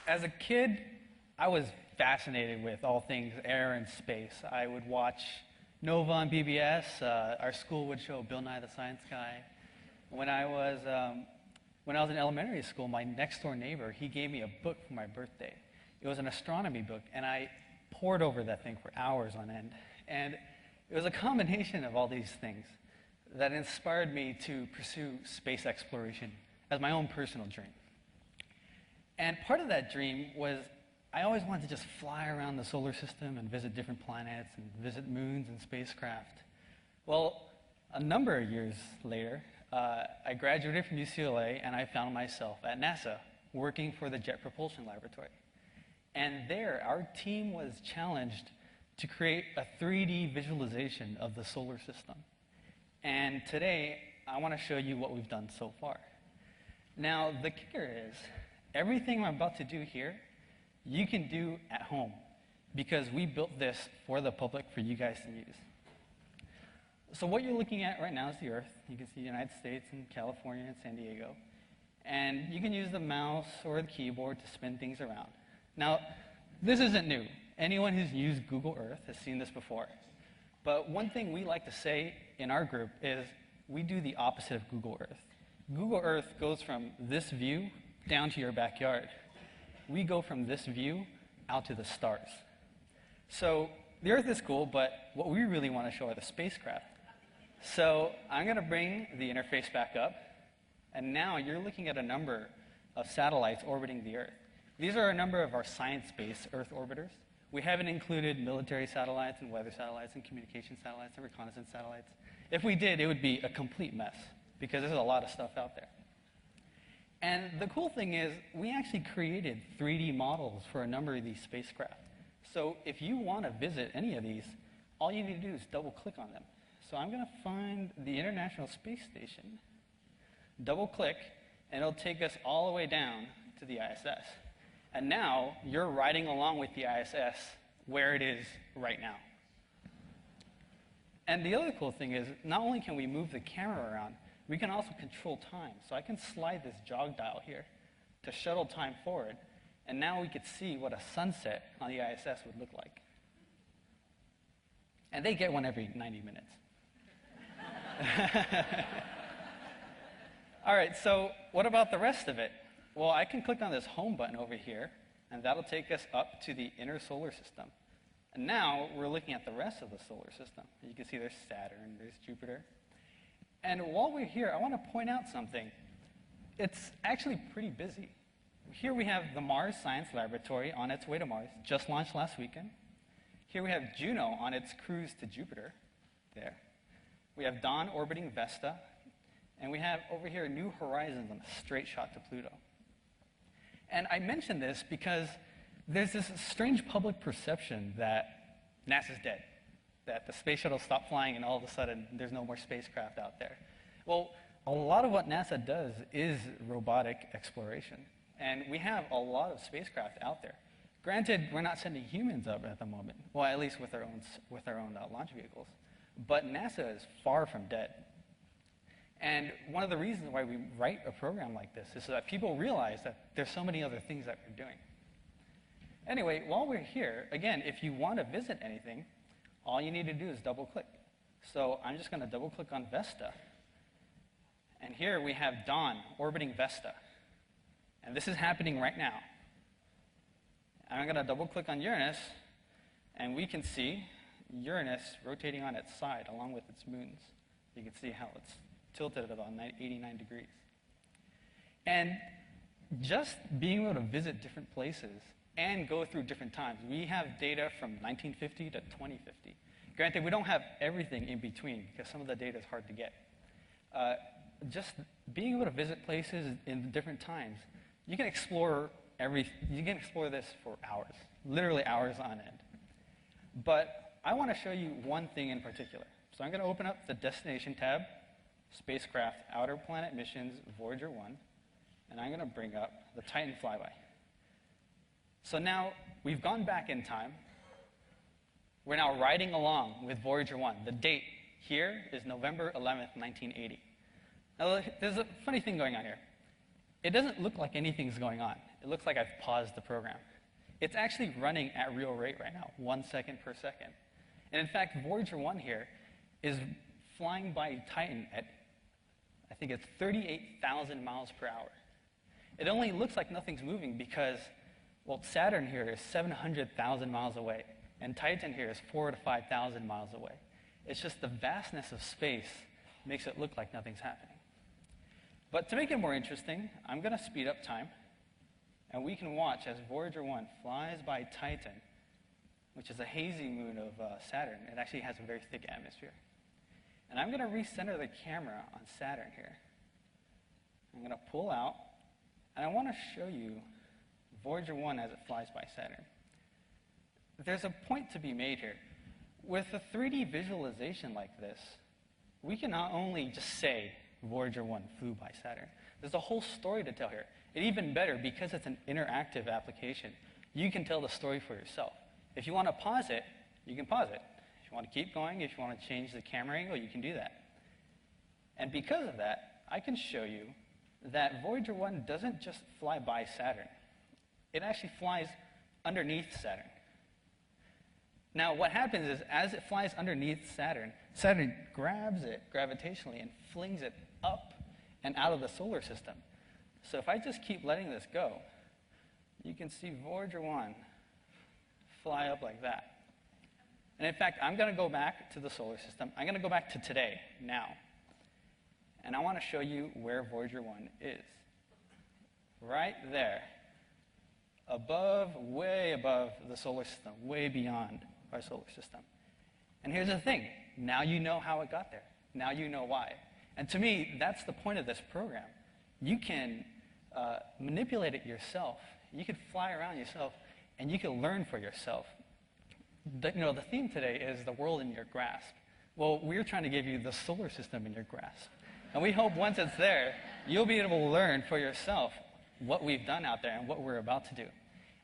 As a kid, I was fascinated with all things air and space. I would watch Nova on PBS. Our school would show Bill Nye the Science Guy. When I was in elementary school, my next-door neighbor, he gave me a book for my birthday. It was an astronomy book, and I pored over that thing for hours on end. And it was a combination of all these things that inspired me to pursue space exploration as my own personal dream. And part of that dream was I always wanted to just fly around the solar system and visit different planets and visit moons and spacecraft. Well, a number of years later, I graduated from UCLA and I found myself at NASA working for the Jet Propulsion Laboratory. And there, our team was challenged to create a 3D visualization of the solar system. And today, I want to show you what we've done so far. Now, the kicker is, everything I'm about to do here, you can do at home, because we built this for the public for you guys to use. So what you're looking at right now is the Earth. You can see the United States and California and San Diego. And you can use the mouse or the keyboard to spin things around. Now, this isn't new. Anyone who's used Google Earth has seen this before. But one thing we like to say in our group is we do the opposite of Google Earth. Google Earth goes from this view down to your backyard. We go from this view out to the stars. So the Earth is cool, but what we really want to show are the spacecraft. So I'm going to bring the interface back up. And now you're looking at a number of satellites orbiting the Earth. These are a number of our science-based Earth orbiters. We haven't included military satellites and weather satellites and communication satellites and reconnaissance satellites. If we did, it would be a complete mess, because there's a lot of stuff out there. And the cool thing is, we actually created 3D models for a number of these spacecraft. So if you want to visit any of these, all you need to do is double-click on them. So I'm going to find the International Space Station, double-click, and it'll take us all the way down to the ISS. And now, you're riding along with the ISS where it is right now. And the other cool thing is, not only can we move the camera around, we can also control time. So I can slide this jog dial here to shuttle time forward, and now we could see what a sunset on the ISS would look like. And they get one every 90 minutes. All right, so what about the rest of it? Well, I can click on this home button over here, and that'll take us up to the inner solar system. And now we're looking at the rest of the solar system. You can see there's Saturn, there's Jupiter. And while we're here, I want to point out something. It's actually pretty busy. Here we have the Mars Science Laboratory on its way to Mars, just launched last weekend. Here we have Juno on its cruise to Jupiter, there. We have Dawn orbiting Vesta. And we have over here New Horizons on a straight shot to Pluto. And I mention this because there's this strange public perception that NASA's dead, that the space shuttle stopped flying and all of a sudden there's no more spacecraft out there. Well, a lot of what NASA does is robotic exploration. And we have a lot of spacecraft out there. Granted, we're not sending humans up at the moment, well, at least with our own launch vehicles. But NASA is far from dead. And one of the reasons why we write a program like this is so that people realize that there's so many other things that we're doing. Anyway, while we're here, again, if you want to visit anything, all you need to do is double-click. So I'm just going to double-click on Vesta. And here we have Dawn orbiting Vesta. And this is happening right now. And I'm going to double-click on Uranus, and we can see Uranus rotating on its side along with its moons. You can see how it's tilted at about 89 degrees. And just being able to visit different places and go through different times. We have data from 1950 to 2050. Granted, we don't have everything in between because some of the data is hard to get. Just being able to visit places in different times, you can explore this for hours, literally hours on end. But I want to show you one thing in particular. So I'm going to open up the Destination tab, Spacecraft, Outer Planet Missions, Voyager 1, and I'm going to bring up the Titan flyby. So now we've gone back in time. We're now riding along with Voyager 1. The date here is November 11th, 1980. Now, there's a funny thing going on here. it doesn't look like anything's going on. It looks like I've paused the program. It's actually running at real rate right now, 1 second per second. And in fact, Voyager 1 here is flying by Titan at, I think it's 38,000 miles per hour. It only looks like nothing's moving because, well, Saturn here is 700,000 miles away, and Titan here is 4,000 to 5,000 miles away. It's just the vastness of space makes it look like nothing's happening. But to make it more interesting, I'm going to speed up time, and we can watch as Voyager 1 flies by Titan, which is a hazy moon of Saturn. It actually has a very thick atmosphere. And I'm going to recenter the camera on Saturn here. I'm going to pull out, and I want to show you Voyager 1 as it flies by Saturn. There's a point to be made here. With a 3D visualization like this, we can not only just say Voyager 1 flew by Saturn. There's a whole story to tell here. And even better, because it's an interactive application, you can tell the story for yourself. If you want to pause it, you can pause it. If you want to keep going, if you want to change the camera angle, you can do that. And because of that, I can show you that Voyager 1 doesn't just fly by Saturn. It actually flies underneath Saturn. Now, what happens is, as it flies underneath Saturn, Saturn grabs it gravitationally and flings it up and out of the solar system. So if I just keep letting this go, you can see Voyager 1 fly up like that. And in fact, I'm going to go back to the solar system. I'm going to go back to today, now. And I want to show you where Voyager 1 is. Right there. Above, way above the solar system, way beyond our solar system. And here's the thing. Now you know how it got there. Now you know why. And to me, that's the point of this program. You can manipulate it yourself. You could fly around yourself, and you can learn for yourself. The theme today is the world in your grasp. Well, we're trying to give you the solar system in your grasp. And we hope once it's there, you'll be able to learn for yourself what we've done out there and what we're about to do.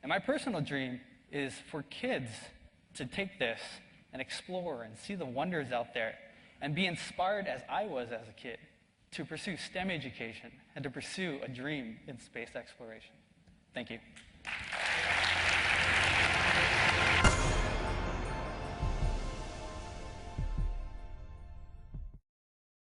And my personal dream is for kids to take this and explore and see the wonders out there and be inspired as I was as a kid to pursue STEM education and to pursue a dream in space exploration. Thank you.